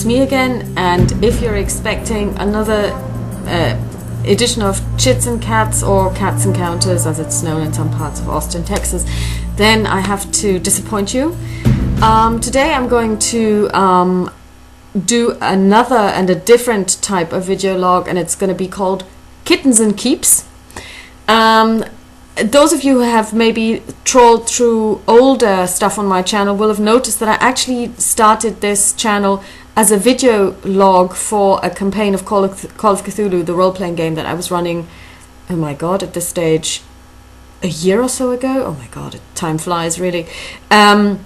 it's me again, and if you're expecting another edition of Chits and Cats, or Cats Encounters as it's known in some parts of Austin, Texas, then I have to disappoint you. Today I'm going to do another and a different type of video log, and it's going to be called Kittens and Keeps. Those of you who have maybe trawled through older stuff on my channel will have noticed that I actually started this channel as a video log for a campaign of Call of Cthulhu, the role-playing game that I was running, oh my god, at this stage, a year or so ago. Oh my god, time flies, really. I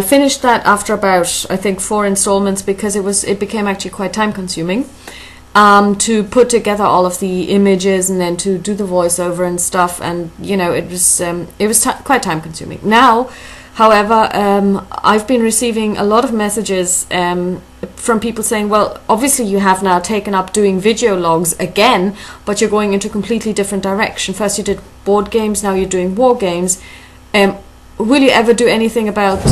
finished that after about, I think, 4 installments, because it became actually quite time-consuming. To put together all of the images and then to do the voiceover and stuff, and you know, it was quite time consuming. Now, however, I've been receiving a lot of messages from people saying, well, obviously you have now taken up doing video logs again, but you're going into a completely different direction. First you did board games, now you're doing war games. Will you ever do anything about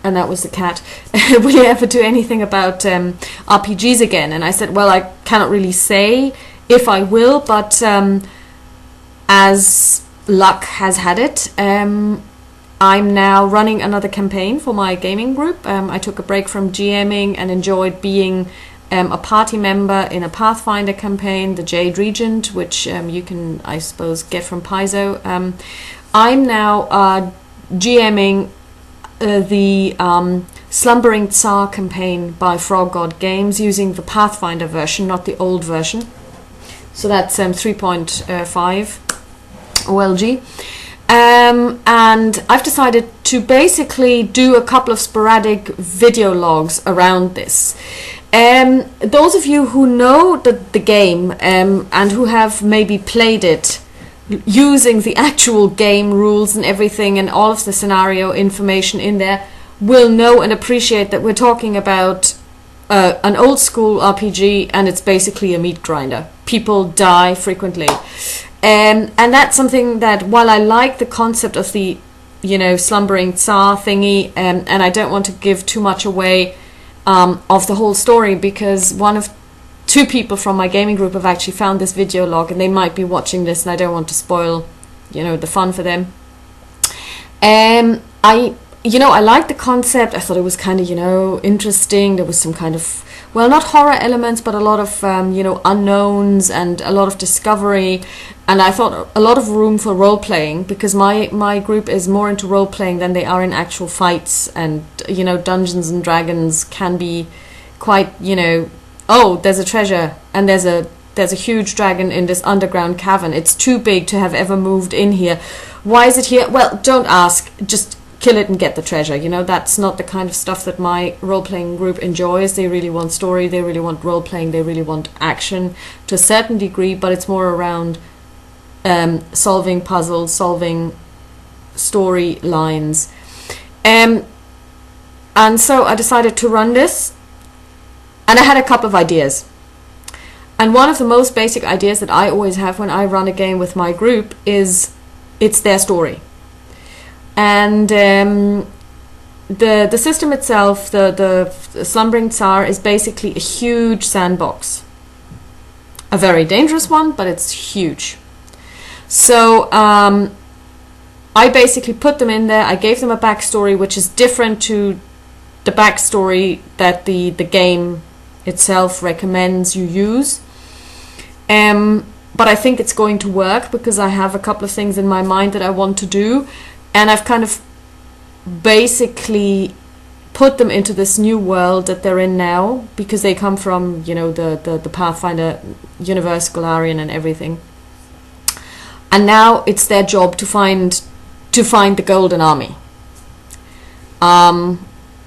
and that was the cat. Will you ever do anything about RPGs again? And I said, well, I cannot really say if I will, but as luck has had it, I'm now running another campaign for my gaming group. I took a break from GMing and enjoyed being a party member in a Pathfinder campaign, the Jade Regent, which you can, I suppose, get from Paizo. I'm now GMing the Slumbering Tsar campaign by Frog God Games, using the Pathfinder version, not the old version. So that's 3.5 OLG. And I've decided to basically do a couple of sporadic video logs around this. Those of you who know the game and who have maybe played it using the actual game rules and everything and all of the scenario information in there will know and appreciate that we're talking about an old school RPG, and it's basically a meat grinder. People die frequently. And that's something that, while I like the concept of the, you know, Slumbering Tsar thingy, and I don't want to give too much away of the whole story, because two people from my gaming group have actually found this video log, and they might be watching this, and I don't want to spoil, you know, the fun for them. I liked the concept. I thought it was kind of, you know, interesting. There was some kind of, well, not horror elements, but a lot of, you know, unknowns and a lot of discovery. And I thought a lot of room for role-playing, because my group is more into role-playing than they are in actual fights. And, you know, Dungeons and Dragons can be quite, you know, oh, there's a treasure, and there's a huge dragon in this underground cavern. It's too big to have ever moved in here. Why is it here? Well, don't ask. Just kill it and get the treasure. You know, that's not the kind of stuff that my role-playing group enjoys. They really want story. They really want role-playing. They really want action to a certain degree, but it's more around solving puzzles, solving storylines. And so I decided to run this. And I had a couple of ideas. And one of the most basic ideas that I always have when I run a game with my group is it's their story. And the system itself, the Slumbering Tsar, is basically a huge sandbox. A very dangerous one, but it's huge. So I basically put them in there. I gave them a backstory which is different to the backstory that the game itself recommends you use, but I think it's going to work, because I have a couple of things in my mind that I want to do, and I've kind of basically put them into this new world that they're in now, because they come from, you know, the Pathfinder universe, Golarion and everything, and now it's their job to find the Golden Army.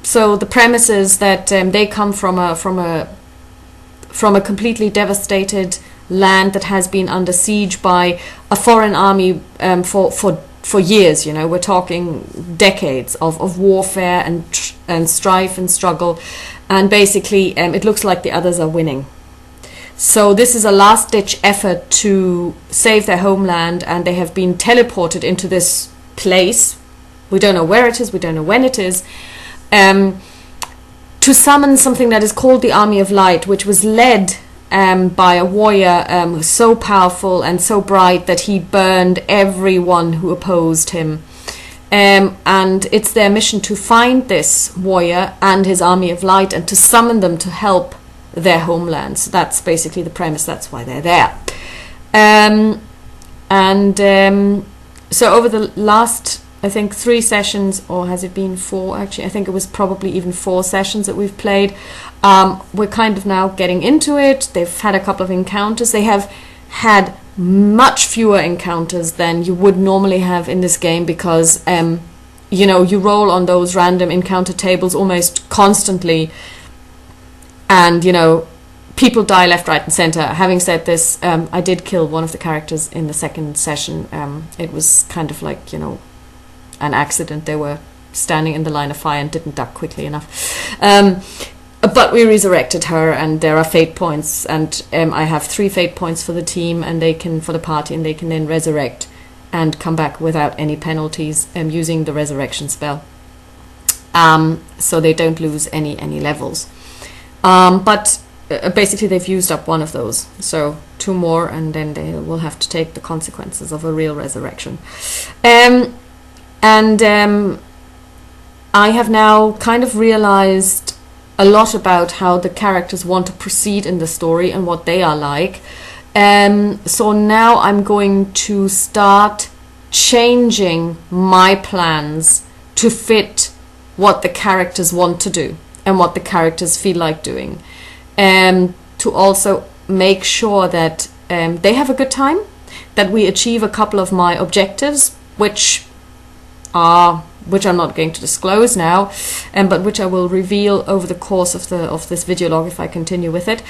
So the premise is that they come from a completely devastated land that has been under siege by a foreign army for years. You know, we're talking decades of warfare and strife and struggle, and basically it looks like the others are winning. So this is a last-ditch effort to save their homeland, and they have been teleported into this place we don't know where it is, we don't know when it is, to summon something that is called the Army of Light, which was led by a warrior so powerful and so bright that he burned everyone who opposed him. And it's their mission to find this warrior and his Army of Light and to summon them to help their homeland. So that's basically the premise. That's why they're there. So over the last, I think, 3 sessions, or has it been 4 actually? I think it was probably even 4 sessions that we've played. We're kind of now getting into it. They've had a couple of encounters. They have had much fewer encounters than you would normally have in this game because, you roll on those random encounter tables almost constantly. And, people die left, right, and center. Having said this, I did kill one of the characters in the second session. It was kind of like, an accident. They were standing in the line of fire and didn't duck quickly enough. But we resurrected her, and there are fate points, and I have 3 fate points for the team, and for the party, and they can then resurrect and come back without any penalties using the resurrection spell. So they don't lose any levels. But basically they've used up one of those, so 2 more, and then they will have to take the consequences of a real resurrection. I have now kind of realized a lot about how the characters want to proceed in the story and what they are like. So now I'm going to start changing my plans to fit what the characters want to do and what the characters feel like doing. To also make sure that they have a good time, that we achieve a couple of my objectives, which I'm not going to disclose now, but which I will reveal over the course of this video log if I continue with it.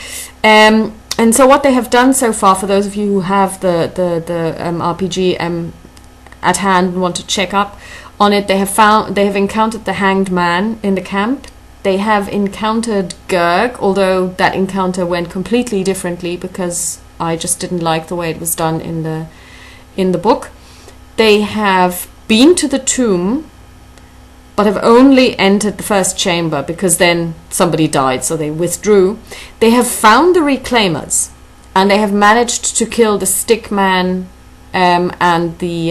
And so what they have done so far, for those of you who have the RPG at hand and want to check up on it, they have encountered the Hanged Man in the camp. They have encountered Gurg, although that encounter went completely differently because I just didn't like the way it was done in the book. They have been to the tomb, but have only entered the first chamber because then somebody died, so they withdrew. They have found the Reclaimers, and they have managed to kill the Stickman and the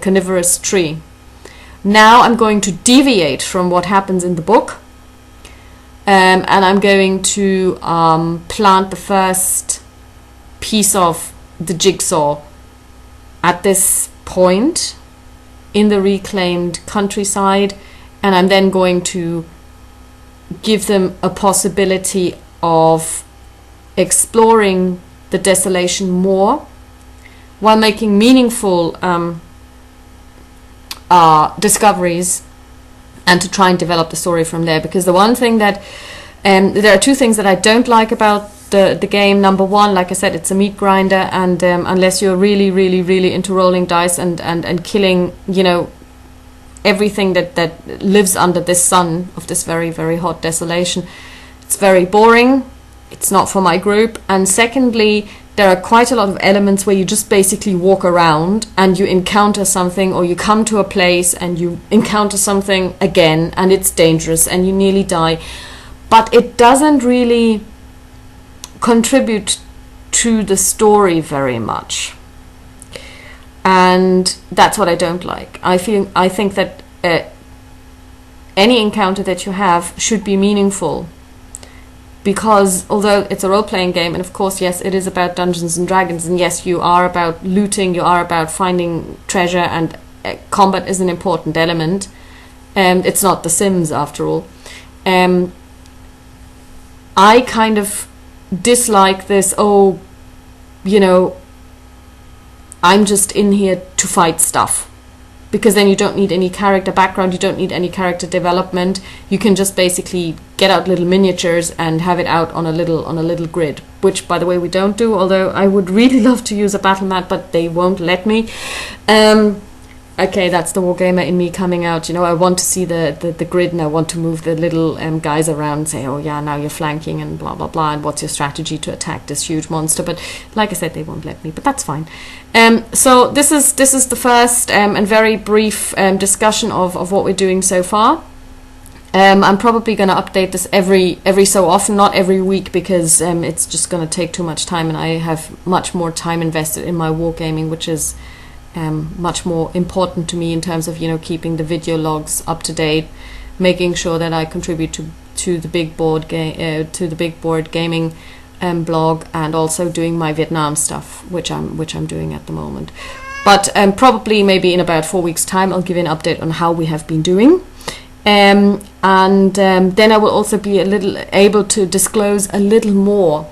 carnivorous tree. Now I'm going to deviate from what happens in the book, and I'm going to plant the first piece of the jigsaw at this point in the reclaimed countryside, and I'm then going to give them a possibility of exploring the desolation more while making meaningful discoveries, and to try and develop the story from there. Because the one thing that there are 2 things that I don't like about the game. Number 1, like I said, it's a meat grinder, and unless you're really, really, really into rolling dice and killing, everything that lives under this sun of this very, very hot desolation, it's very boring. It's not for my group. And secondly, there are quite a lot of elements where you just basically walk around and you encounter something, or you come to a place and you encounter something again, and it's dangerous and you nearly die. But it doesn't really contribute to the story very much, and that's what I don't like. I think that any encounter that you have should be meaningful, because although it's a role-playing game, and of course, yes, it is about Dungeons and Dragons, and yes, you are about looting, you are about finding treasure, and combat is an important element. It's not The Sims after all. I kind of dislike this, I'm just in here to fight stuff, because then you don't need any character background, you don't need any character development. You can just basically get out little miniatures and have it out on a little grid, which, by the way, we don't do, although I would really love to use a battle mat, but they won't let me. okay, that's the wargamer in me coming out. You know, I want to see the grid, and I want to move the little guys around and say, oh yeah, now you're flanking and blah blah blah, and what's your strategy to attack this huge monster? But like I said, they won't let me, but that's fine. So this is the first and very brief discussion of what we're doing so far. I'm probably going to update this every so often, not every week, because it's just going to take too much time, and I have much more time invested in my wargaming, which is much more important to me in terms of, you know, keeping the video logs up to date, making sure that I contribute to the big board gaming blog, and also doing my Vietnam stuff, which I'm doing at the moment. But probably maybe in about 4 weeks' time, I'll give you an update on how we have been doing. And then I will also be a little able to disclose a little more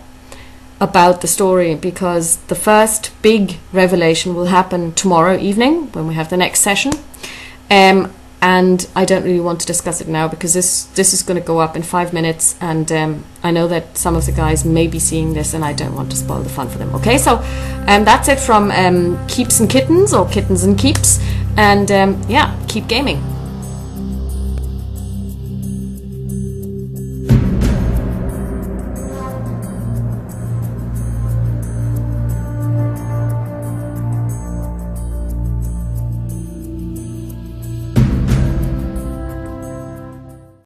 about the story, because the first big revelation will happen tomorrow evening when we have the next session. And I don't really want to discuss it now, because this is going to go up in 5 minutes, and I know that some of the guys may be seeing this, and I don't want to spoil the fun for them. Okay, so that's it from Keeps and Kittens, or Kittens and Keeps, and yeah, keep gaming.